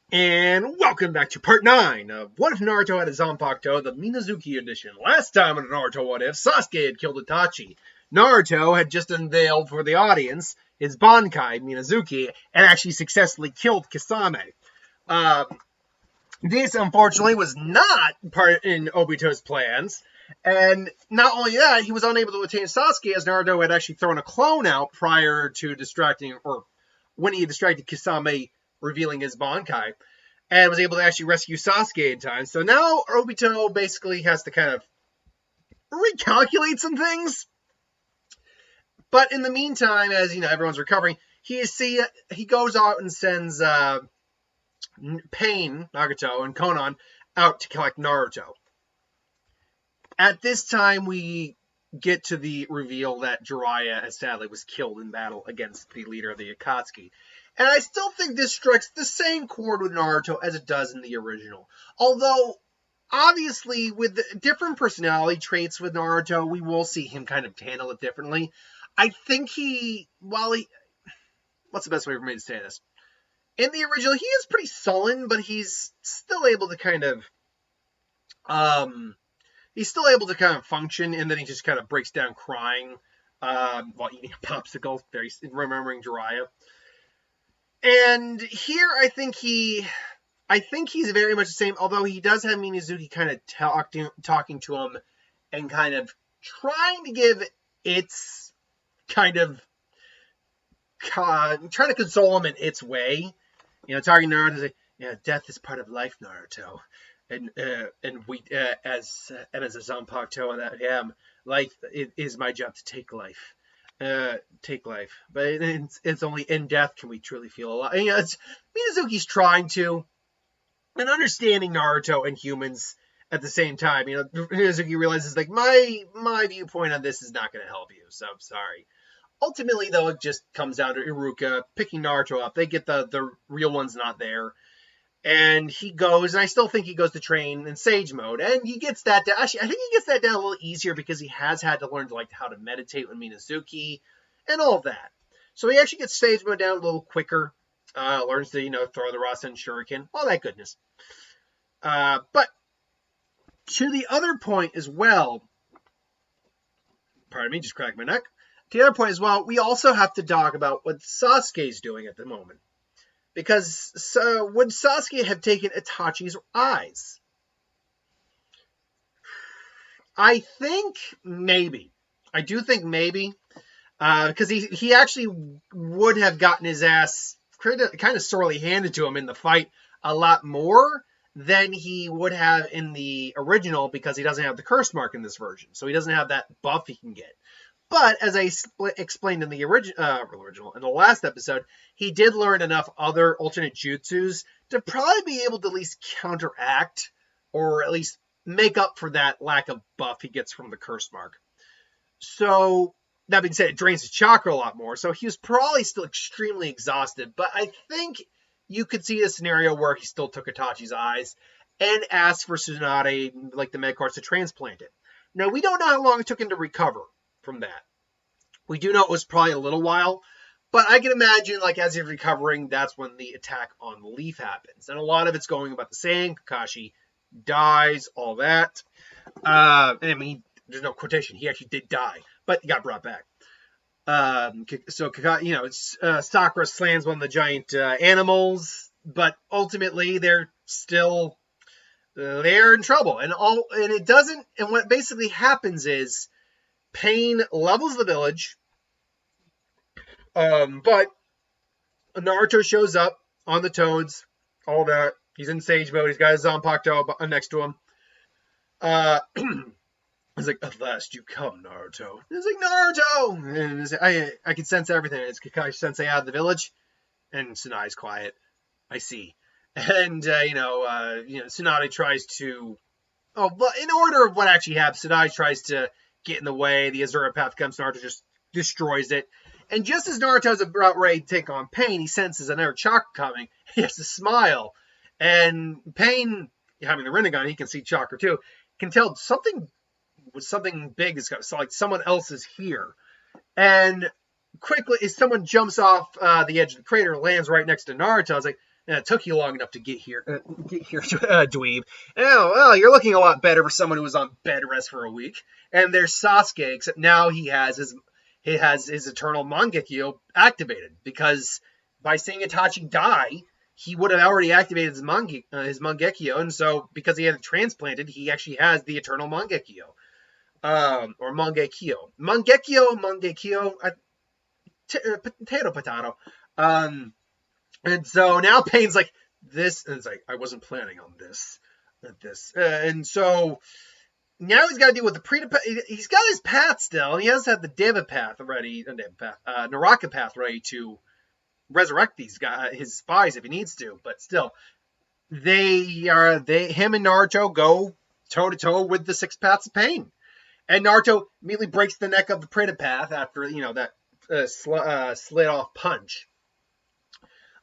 And welcome back to part 9 of What If Naruto Had a Zanpakuto, the Minazuki edition. Last time on Naruto What If, Sasuke had killed Itachi. Naruto had just unveiled for the audience his Bankai, Minazuki, and actually successfully killed Kisame. This, unfortunately, was not part in Obito's plans. And not only that, he was unable to attain Sasuke as Naruto had actually thrown a clone out prior to distracting, or when he distracted Kisame revealing his Bankai, and was able to actually rescue Sasuke in time. So now Obito basically has to kind of recalculate some things. But in the meantime, as everyone's recovering, he goes out and sends Pain, Nagato, and Konan out to collect Naruto. At this time, we get to the reveal that Jiraiya, sadly, was killed in battle against the leader of the Akatsuki. And I still think this strikes the same chord with Naruto as it does in the original. Although, obviously, with the different personality traits with Naruto, we will see him kind of handle it differently. I think what's the best way for me to say this? In the original, he is pretty sullen, but he's still able to kind of, function, and then he just kind of breaks down crying, while eating a popsicle, remembering Jiraiya. And here, I think he's very much the same, although he does have Minazuki kind of talking to him and kind of trying to give its kind of trying to console him in its way. Talking to Naruto, like, death is part of life, Naruto, and we as a Zanpakuto and that life, it is my job to take life. But it's only in death can we truly feel alive. Minazuki's trying to, and understanding Naruto and humans at the same time. Minazuki realizes, like, my viewpoint on this is not going to help you, so I'm sorry. Ultimately, though, it just comes down to Iruka picking Naruto up. They get the real one's not there. And he goes, and I still think he goes to train in Sage mode. And he gets that down. Actually, I think he gets that down a little easier because he has had to learn how to meditate with Minazuki and all of that. So he actually gets Sage mode down a little quicker. Learns to, throw the Rasen Shuriken. All that goodness. But to the other point as well, pardon me, just cracked my neck. To the other point as well, we also have to talk about what Sasuke's doing at the moment. Because would Sasuke have taken Itachi's eyes? I think maybe. I do think maybe. Because he actually would have gotten his ass kind of sorely handed to him in the fight a lot more than he would have in the original, because he doesn't have the curse mark in this version. So he doesn't have that buff he can get. But as I explained in the original, in the last episode, he did learn enough other alternate jutsus to probably be able to at least counteract, or at least make up for that lack of buff he gets from the curse mark. So, that being said, it drains his chakra a lot more, so he was probably still extremely exhausted. But I think you could see a scenario where he still took Itachi's eyes and asked for Tsunade, like the Medcards, to transplant it. Now, we don't know how long it took him to recover from that. We do know it was probably a little while, but I can imagine, as he's recovering, that's when the attack on the leaf happens. And a lot of it's going about the same. Kakashi dies, all that. There's no quotation. He actually did die, but he got brought back. So Sakura slams one of the giant animals, but ultimately they're in trouble. And what basically happens is Pain levels the village, but Naruto shows up on the toads, all that. He's in Sage mode. He's got his Zanpakuto next to him. He's like, "At last you come, Naruto." And he's like, "Naruto!" And I can sense everything. It's Kakashi Sensei out of the village, and Tsunade's quiet. I see. And Tsunade tries to. Oh, but in order of what actually happens, Tsunade tries to get in the way. The Azura path comes. Naruto just destroys it. And just as Naruto's about ready to take on Pain, he senses another chakra coming. He has to smile. And Pain, having the Rinnegan, he can see chakra too, can tell something big is like someone else is here. And quickly, as someone jumps off the edge of the crater, lands right next to Naruto, I was like, It took you long enough to get here, dweeb. Oh, well, you're looking a lot better for someone who was on bed rest for a week. And there's Sasuke, except now he has his eternal Mangekyo activated, because by seeing Itachi die, he would have already activated his Mangekyo, and so because he had it transplanted, he actually has the eternal Mangekyo, or Mangekyo, potato. And so now Pain's like, this, and it's like, I wasn't planning on this. And so now he's got to deal with the he's got his path still. He has had the Naraka path ready to resurrect these guys, his spies, if he needs to. But still, him and Naruto go toe to toe with the 6 paths of pain. And Naruto immediately breaks the neck of the Pritapath after, that slit off punch.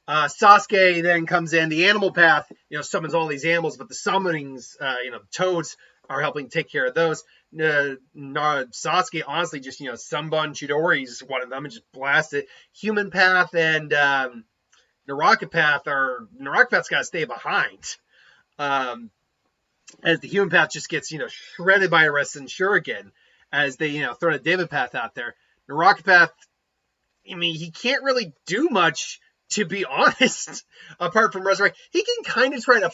Sasuke then comes in. The animal path, summons all these animals, but the summonings, toads are helping take care of those. Sasuke honestly just, Sunbun Chidori's one of them and just blast it. Human path and Naraka path's got to stay behind. As the human path just gets, shredded by a Rasen Shuriken as they, throw the David path out there. Naraka path, he can't really do much, to be honest, apart from resurrect. He can kind of try to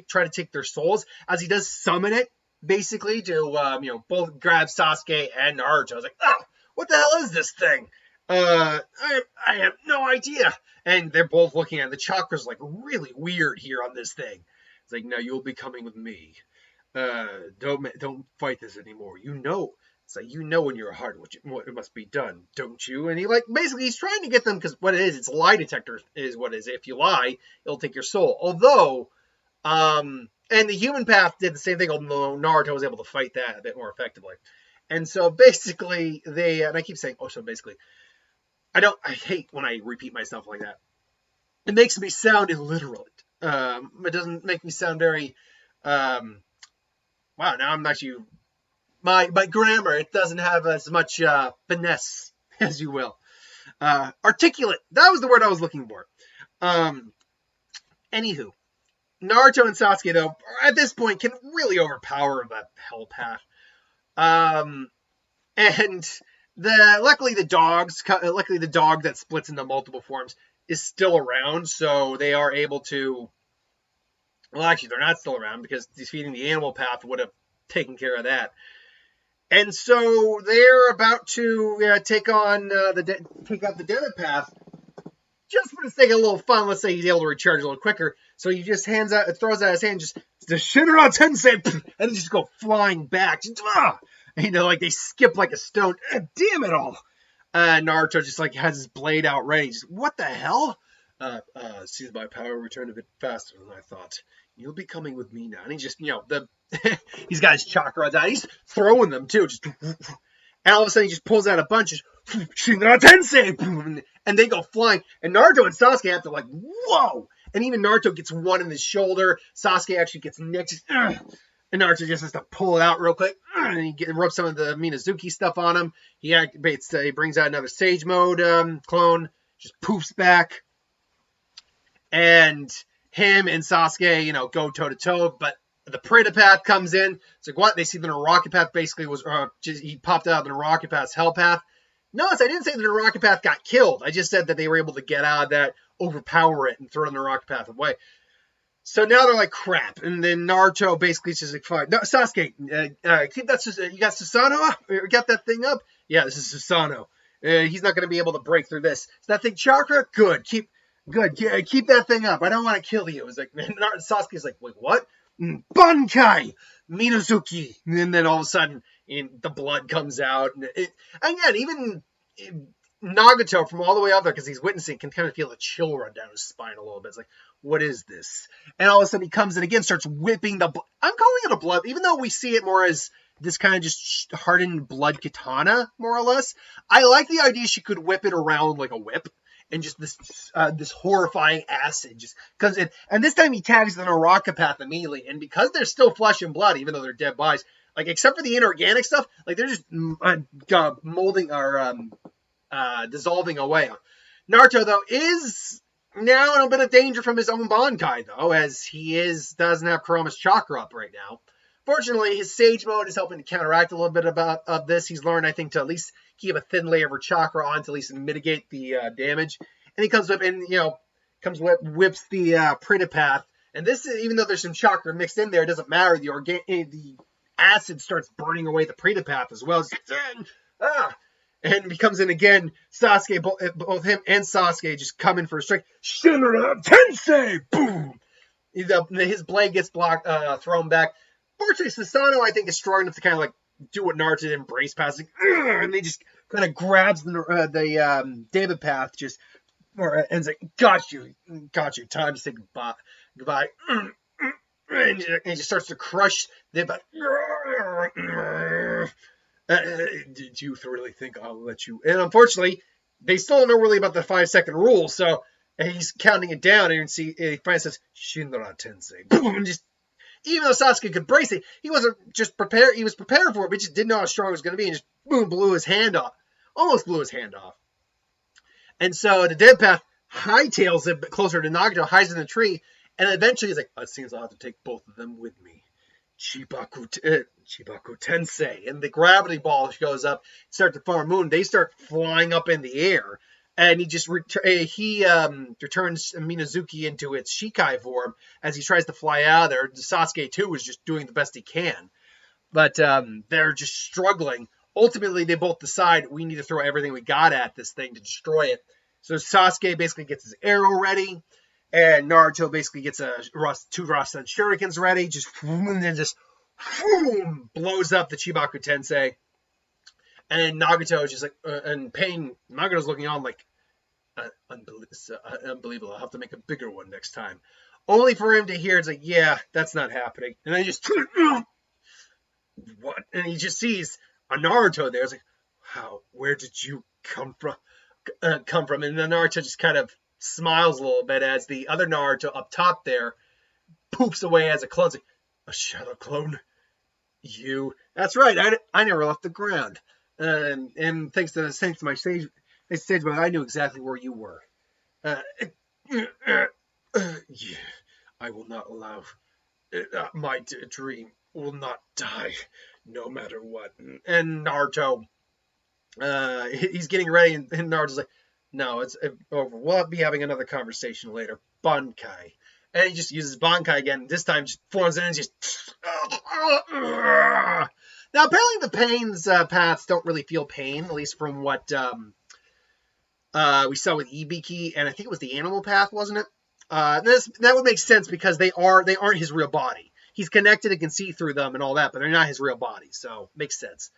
try to take their souls, as he does summon it, basically, to, both grab Sasuke and Naruto. I was like, what the hell is this thing? I have no idea. And they're both looking at it. The chakra's, really weird here on this thing. It's like, no, you'll be coming with me. Don't fight this anymore. It's like, in your heart what must be done, don't you? And he basically he's trying to get them, because what it is, it's a lie detector is what it is. If you lie, it'll take your soul. Although, and the human path did the same thing, although Naruto was able to fight that a bit more effectively. And so basically and I keep saying, basically, I hate when I repeat myself like that. It makes me sound illiterate. It doesn't make me sound very, wow, now I'm actually, my grammar, it doesn't have as much finesse, as you will. Articulate, that was the word I was looking for. Anywho, Naruto and Sasuke, though, at this point, can really overpower that hell path. And luckily the dog that splits into multiple forms is still around, so they are able to, well, actually, they're not still around, because defeating the animal path would have taken care of that. And so they're about to take out the Devil Path, just for the sake of a little fun. Let's say he's able to recharge a little quicker. So he just throws out his hand, just the Shinra Tensei, and just go flying back. Just, they skip like a stone. Damn it all! Naruto just has his blade out ready. Just, what the hell? Sees my power return a bit faster than I thought. You'll be coming with me now. And he just, he's got his chakras out. He's throwing them too. Just, and all of a sudden he just pulls out a bunch of Shinra Tensei, and they go flying. And Naruto and Sasuke have to whoa! And even Naruto gets one in his shoulder. Sasuke actually gets nicked. And Naruto just has to pull it out real quick. And he rubs some of the Minazuki stuff on him. He activates, he brings out another Sage Mode clone. Just poofs back. And him and Sasuke, go toe-to-toe. But the Prita Path comes in. It's like, what? They see the Naraka Path basically was, he popped out of the Naraka Path's Hell Path. Notice I didn't say the Naraka Path got killed. I just said that they were able to get out of that, overpower it, and throw the Naraka Path away. So now they're like, crap. And then Naruto basically says, fine. No, Sasuke, keep that, you got Susanoo up? You got that thing up? Yeah, this is Susanoo. He's not going to be able to break through this. Is that thing chakra? Good. Keep that thing up. I don't want to kill you. It's like, Sasuke's like, wait, what? Bankai! Minazuki! And then all of a sudden, the blood comes out. And again, even Nagato from all the way up there, because he's witnessing, can kind of feel a chill run down his spine a little bit. It's like, what is this? And all of a sudden he comes in again, starts whipping the blood. I'm calling it a blood, even though we see it more as this kind of just hardened blood katana, more or less. I like the idea she could whip it around like a whip. And just this horrifying acid just comes in. And this time he tags the Naraka Path immediately. And because they're still flesh and blood, even though they're dead bodies, except for the inorganic stuff, they're just molding or dissolving away. Naruto, though, is Now in a bit of danger from his own Bankai, though, as doesn't have Kuroma's chakra up right now. Fortunately, his Sage mode is helping to counteract a little bit of this. He's learned, I think, to at least keep a thin layer of chakra on to at least mitigate the damage. And he comes up and, whips the Pritapath. And this is, even though there's some chakra mixed in there, it doesn't matter. The acid starts burning away the Pritapath as well. And he comes in again. Sasuke, both him and Sasuke just come in for a strike. Shinra Tensei! Boom! His blade gets thrown back. Fortunately, Susanoo, I think, is strong enough to kind of like do what Naruto did, embrace passing. And they just kind of grabs the David Path, and it's like, got you. Time to say goodbye. And he just starts to crush the did you really think I'll let you? And unfortunately, they still don't know really about the 5-second rule. So he's counting it down, and he finally says Shinra Tensei. Boom! And just even though Sasuke could brace it, he wasn't just prepared. He was prepared for it, but he just didn't know how strong it was going to be, and just boom, blew his hand off. Almost blew his hand off. And so the Dead Path hightails it closer to Nagato, hides in the tree, and eventually he's like, it seems I'll have to take both of them with me. Chibaku Tensei. And the gravity ball goes up, starts to form a moon. They start flying up in the air. And he just returns Minazuki into its Shikai form as he tries to fly out of there. Sasuke, too, is just doing the best he can. But they're just struggling. Ultimately, they both decide we need to throw everything we got at this thing to destroy it. So Sasuke basically gets his arrow ready. And Naruto basically gets two Rasen Shurikens ready. And then boom, blows up the Chibaku Tensei. And Nagato is just like, and pain. Nagato's looking on like, unbelievable. I'll have to make a bigger one next time. Only for him to hear, it's like, yeah, that's not happening. And then he just, what? And he just sees a Naruto there. It's like, where did you come from? And then Naruto just kind of smiles a little bit as the other Naruto up top there poops away as a clone. Like, a shadow clone? You? That's right. I never left the ground. And thanks to my stage mode, I knew exactly where you were. Yeah, I will not allow my dream will not die, no matter what. And Naruto, he's getting ready, and Naruto's like, no, it's over. We'll be having another conversation later. Bankai. And he just uses Bankai again. This time just forms it and just... Now, apparently the pain's paths don't really feel pain, at least from what we saw with Ibiki, and I think it was the animal path, wasn't it? That would make sense because they aren't his real body. He's connected and can see through them and all that, but they're not his real body, so makes sense.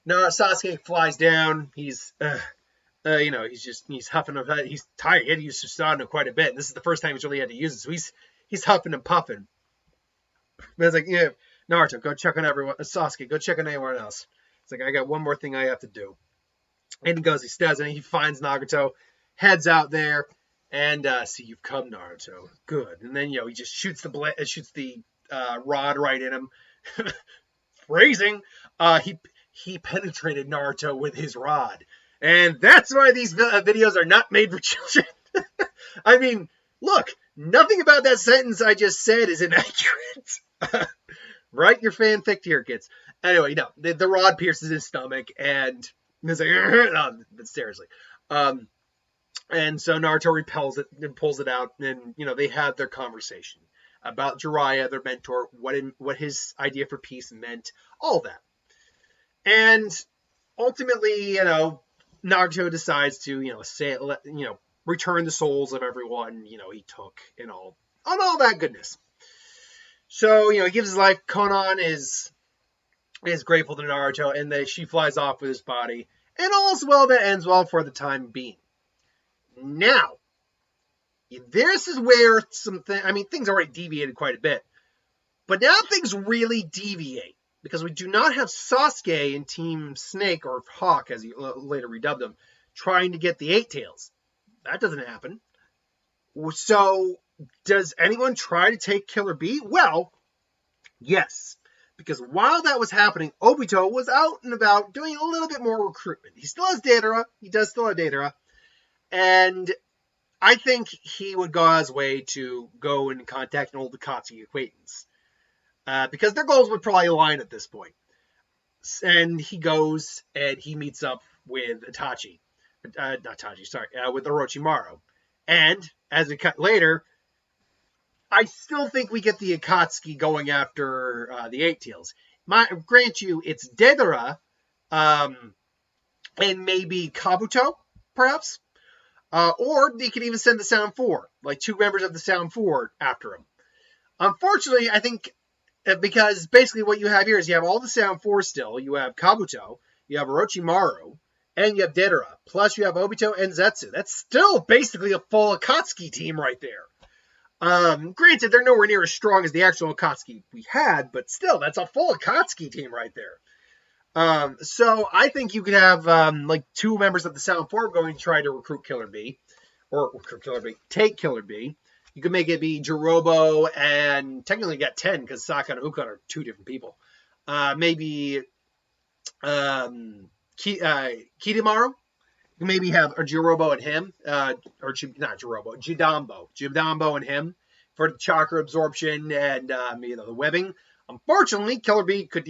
Now, Sasuke flies down. He's... he's huffing. He's tired. He had to use Susanoo quite a bit. And this is the first time he's really had to use it. So he's huffing and puffing. But it's like, yeah, Naruto, go check on everyone. Sasuke, go check on anyone else. It's like, I got one more thing I have to do. And he goes, he does, and he finds Nagato, heads out there, and see, you've come, Naruto. Good. And then, he just shoots the rod right in him. Phrasing. He penetrated Naruto with his rod. And that's why these videos are not made for children. I mean, look, nothing about that sentence I just said is inaccurate. Write your fanfic here, kids. Anyway, no, the rod pierces his stomach, and it's like, no, but seriously. And so Naruto repels it and pulls it out, and, they have their conversation about Jiraiya, their mentor, what his idea for peace meant, all that. And ultimately, Nagato decides to, return the souls of everyone, he took and all that goodness. So, he gives his life. Konan is grateful to Naruto, and she flies off with his body. And all's well that ends well for the time being. Now, this is where things already deviated quite a bit. But now things really deviate. Because we do not have Sasuke in Team Snake, or Hawk, as he later redubbed him, trying to get the 8 Tails. That doesn't happen. So, does anyone try to take Killer Bee? Well, yes. Because while that was happening, Obito was out and about doing a little bit more recruitment. He still has Deidara. He does still have Deidara. And I think he would go out his way to go and contact an old Akatsuki acquaintance. Because their goals would probably align at this point. And he goes and he meets up with Itachi. Not Itachi, sorry, with Orochimaru. And, as we cut later, I still think we get the Akatsuki going after the Eight Tails. Grant you, it's Dedera, and maybe Kabuto, perhaps? Or they could even send the Sound Four, like 2 members of the Sound Four after him. Unfortunately, I think, because basically what you have here is you have all the Sound Four still. You have Kabuto, you have Orochimaru, and you have Dedera. Plus you have Obito and Zetsu. That's still basically a full Akatsuki team right there. Granted, they're nowhere near as strong as the actual Akatsuki we had, but still, that's a full Akatsuki team right there. So I think you could have like 2 members of the Sound Four going to try to recruit Killer Bee, or take Killer Bee. You could make it be Jirobo, and technically get 10 because Sokka and Ukon are 2 different people. Maybe Kidomaru. You maybe have Jirobo and him, or not Jirobo, Jidambo and him for the chakra absorption and the webbing. Unfortunately, Killer Bee can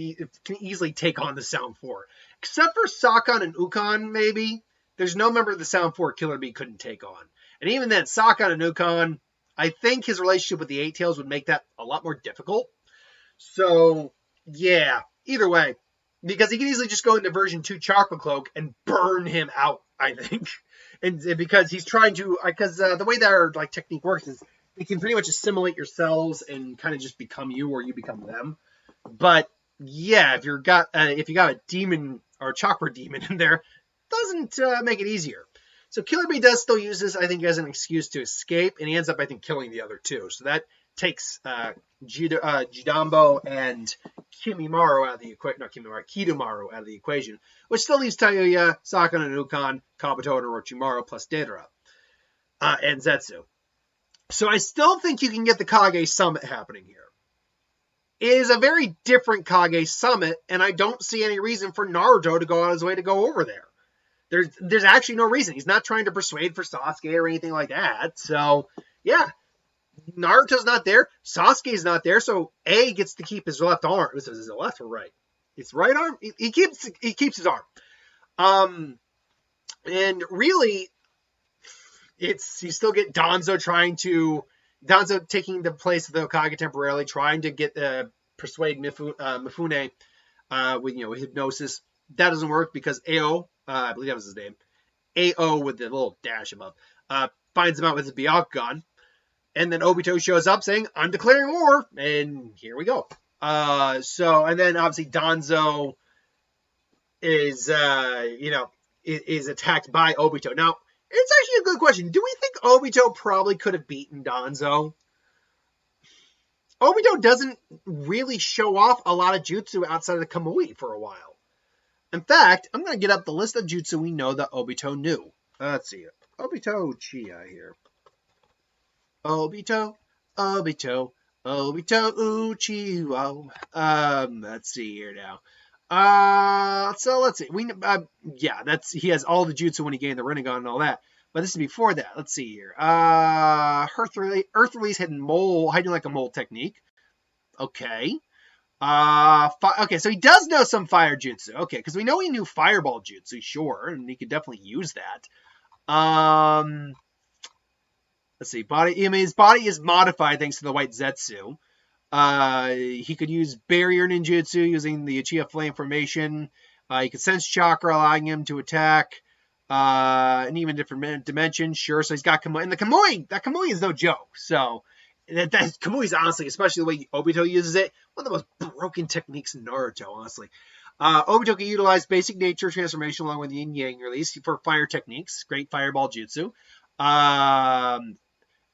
easily take on the Sound Four, except for Sokka and Ukon. Maybe there's no member of the Sound Four Killer Bee couldn't take on, and even then, Sokka and Ukon, I think his relationship with the Eight Tails would make that a lot more difficult. So yeah, either way. Because he can easily just go into version 2 Chakra Cloak and burn him out, I think. And because he's trying to, because the way that our technique works is you can pretty much assimilate your cells and kind of just become you or you become them. But yeah, if you got a demon or a chakra demon in there, doesn't make it easier. So Killer Bee does still use this, I think, as an excuse to escape, and he ends up, I think, killing the other 2. So that takes Jidambo and Kidomaru out of the equation, Kidomaru out of the equation, which still leaves Tayuya, Sokka and Ukon, Kabuto and Orochimaru, plus Dedera, and Zetsu. So I still think you can get the Kage Summit happening here. It is a very different Kage Summit, and I don't see any reason for Naruto to go out his way to go over there. There's actually no reason. He's not trying to persuade for Sasuke or anything like that. So, yeah. Naruto's not there. Sasuke's not there. So, A gets to keep his left arm. Is it left or right? It's right arm. He keeps his arm. And really, you still get Danzo taking the place of the Hokage temporarily, trying to get persuade Mifune with hypnosis. That doesn't work because Ao, I believe that was his name, Ao with the little dash above, finds him out with his Byakugan. And then Obito shows up saying, I'm declaring war. And here we go. And then obviously Danzo is attacked by Obito. Now, it's actually a good question. Do we think Obito probably could have beaten Danzo? Obito doesn't really show off a lot of jutsu outside of the Kamui for a while. In fact, I'm going to get up the list of jutsu we know that Obito knew. Let's see. Obito Chia here. Obito Uchiwa. Let's see here now. So let's see. He has all the jutsu when he gained the Rinnegan and all that. But this is before that. Let's see here. Earth Release hiding like a mole technique. Okay. Okay, so he does know some fire jutsu. Okay, because we know he knew fireball jutsu, sure, and he could definitely use that. Let's see. His body is modified thanks to the white Zetsu. He could use barrier ninjutsu using the Uchiha Flame formation. He could sense chakra, allowing him to attack. And even different dimensions, sure. So he's got Kamui. And that Kamui is no joke. So Kamui is honestly, especially the way Obito uses it, one of the most broken techniques in Naruto, honestly. Obito can utilize basic nature transformation along with yin yang release for fire techniques. Great fireball jutsu.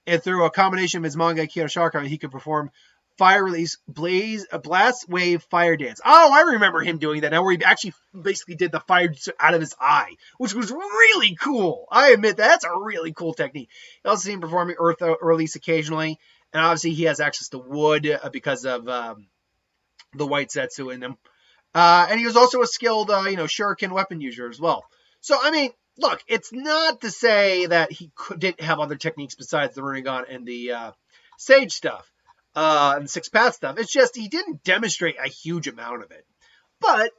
And through a combination of his manga Kirashaka, he could perform fire release, blast wave fire dance. Oh, I remember him doing that now, where he actually basically did the fire out of his eye, which was really cool. I admit that's a really cool technique. You also see him performing earth release occasionally, and obviously he has access to wood because of the white Zetsu in him. And he was also a skilled, shuriken weapon user as well. So, I mean, look, it's not to say that he didn't have other techniques besides the Rinnegan and the Sage stuff and the Six Path stuff. It's just he didn't demonstrate a huge amount of it. But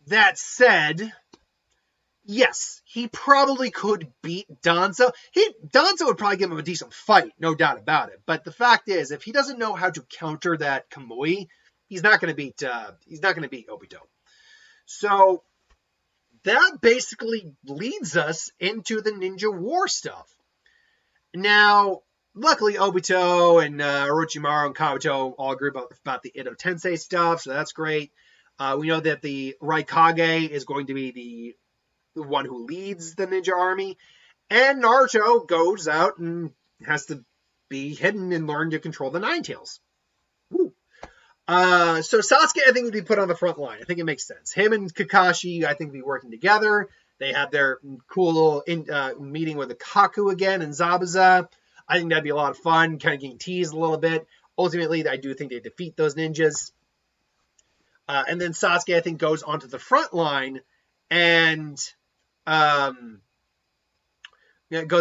that said, yes, he probably could beat Danzo. Danzo would probably give him a decent fight, no doubt about it. But the fact is, if he doesn't know how to counter that Kamui, he's not going to beat Obito. So that basically leads us into the Ninja War stuff. Now, luckily, Obito and Orochimaru and Kabuto all agree about the Edo Tensei stuff, so that's great. We know that the Raikage is going to be the one who leads the ninja army, and Naruto goes out and has to be hidden and learn to control the Nine Tails. Woo. So Sasuke, I think, would be put on the front line. I think it makes sense. Him and Kakashi, I think, would be working together. They have their cool little meeting with the Kaku again and Zabuza. I think that'd be a lot of fun, kind of getting teased a little bit. Ultimately, I do think they defeat those ninjas. And then Sasuke, I think, goes onto the front line and goes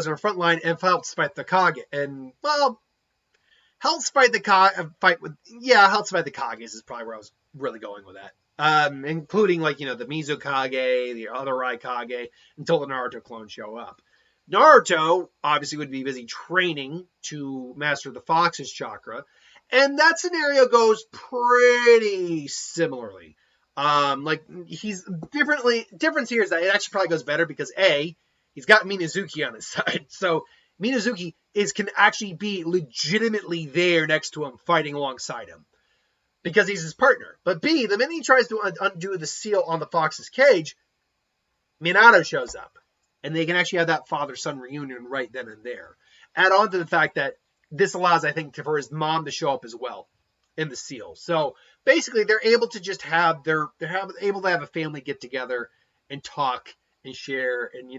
on the front line and helps fight the Kage. And, well, helps fight the Kages is probably where I was really going with that. Including, like, the Mizukage, the other Raikage, until the Naruto clones show up. Naruto, obviously, would be busy training to master the Fox's chakra, and that scenario goes pretty similarly. He's difference here is that it actually probably goes better because A, he's got Minazuki on his side, so Minazuki can actually be legitimately there next to him, fighting alongside him, because he's his partner. But B, the minute he tries to undo the seal on the Fox's cage, Minato shows up. And they can actually have that father-son reunion right then and there. Add on to the fact that this allows, I think, for his mom to show up as well in the seal. So basically, they're able to just they're able to have a family get together and talk and share. And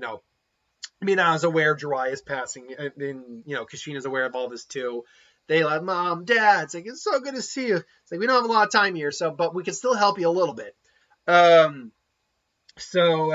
Minato's aware of Jiraiya's passing, and Kushina's aware of all this too. They like, Mom, Dad, it's like, it's so good to see you. It's like, we don't have a lot of time here, but we can still help you a little bit. So,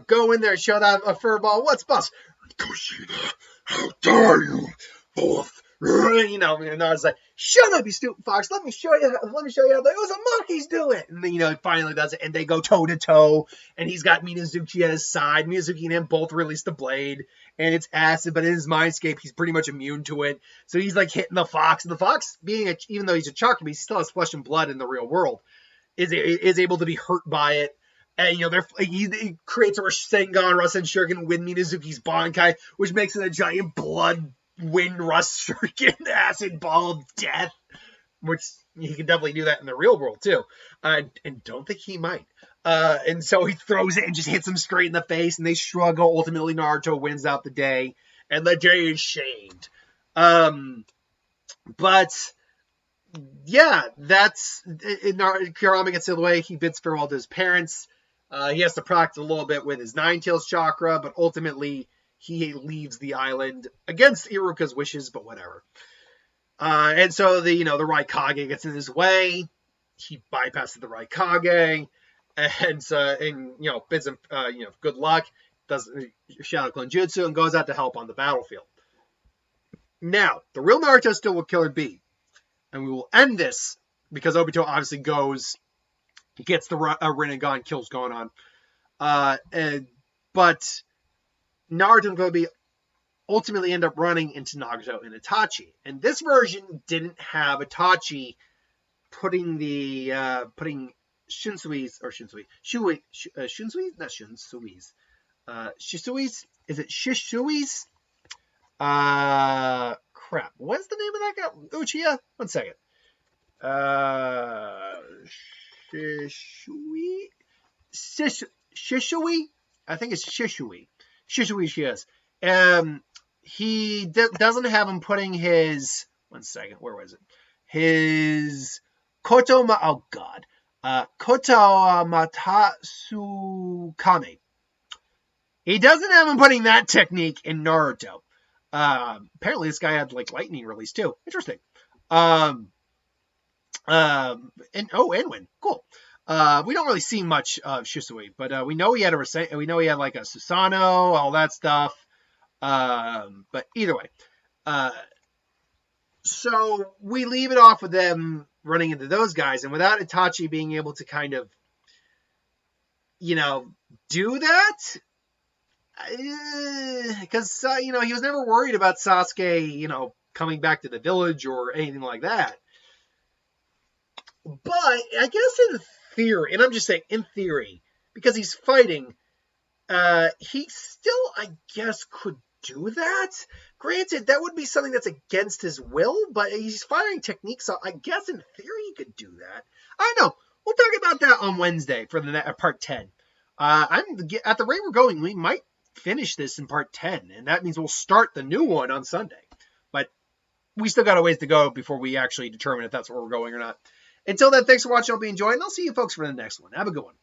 go in there and show that a furball. What's bus? Kushina, how dare you? Both. And I was like, shut up, you stupid fox. Let me show you how the monkey's do it. And then, he finally does it. And they go toe to toe. And he's got Minazuki at his side. Minazuki and him both release the blade. And it's acid. But in his mindscape, he's pretty much immune to it. So he's like hitting the fox. And the fox, even though he's a chakra beast, he still has flesh and blood in the real world, is able to be hurt by it. And, he creates a Rasengan Rasen Shuriken with Minazuki's Bankai, which makes it a giant blood wind rust Shuriken acid ball of death, which he can definitely do that in the real world, too. And don't think he might. And so he throws it and just hits him straight in the face, and they struggle. Ultimately, Naruto wins out the day, and the day is shamed. But yeah, that's Kurama gets out of the way. He bids farewell to his parents. He has to practice a little bit with his Nine Tails chakra, but ultimately he leaves the island against Iruka's wishes, but whatever. And so the Raikage gets in his way. He bypasses the Raikage, and bids him good luck. Does Shadow Clone Jutsu and goes out to help on the battlefield. Now, the real Naruto still will Killer B, and we will end this because Obito obviously goes. He gets the Rinnegan kills going on. But Naruto and Kobe ultimately end up running into Nagato and Itachi. And this version didn't have Itachi putting Shinsui's, not Shinsui's. Shisui's? Is it Shishui's? Crap. What's the name of that guy? Uchiha? 1 second. Shishui? I think it's Shishui. Shishui she is. He doesn't have him putting his... 1 second, where was it? His... Koto Matatsukame. He doesn't have him putting that technique in Naruto. Apparently this guy had lightning release too. Interesting. And win. Cool. We don't really see much of Shisui, but we know he had we know he had like a Susanoo, all that stuff. But either way, so we leave it off with them running into those guys, and without Itachi being able to kind of, do that, because he was never worried about Sasuke, coming back to the village or anything like that. But I guess in theory, and I'm just saying in theory, because he's fighting, he still, I guess, could do that. Granted, that would be something that's against his will, but he's firing techniques, so I guess in theory he could do that. I don't know. We'll talk about that on Wednesday for the part 10. At the rate we're going, we might finish this in part 10, and that means we'll start the new one on Sunday. But we still got a ways to go before we actually determine if that's where we're going or not. Until then, thanks for watching. I'll be enjoying. I'll see you folks for the next one. Have a good one.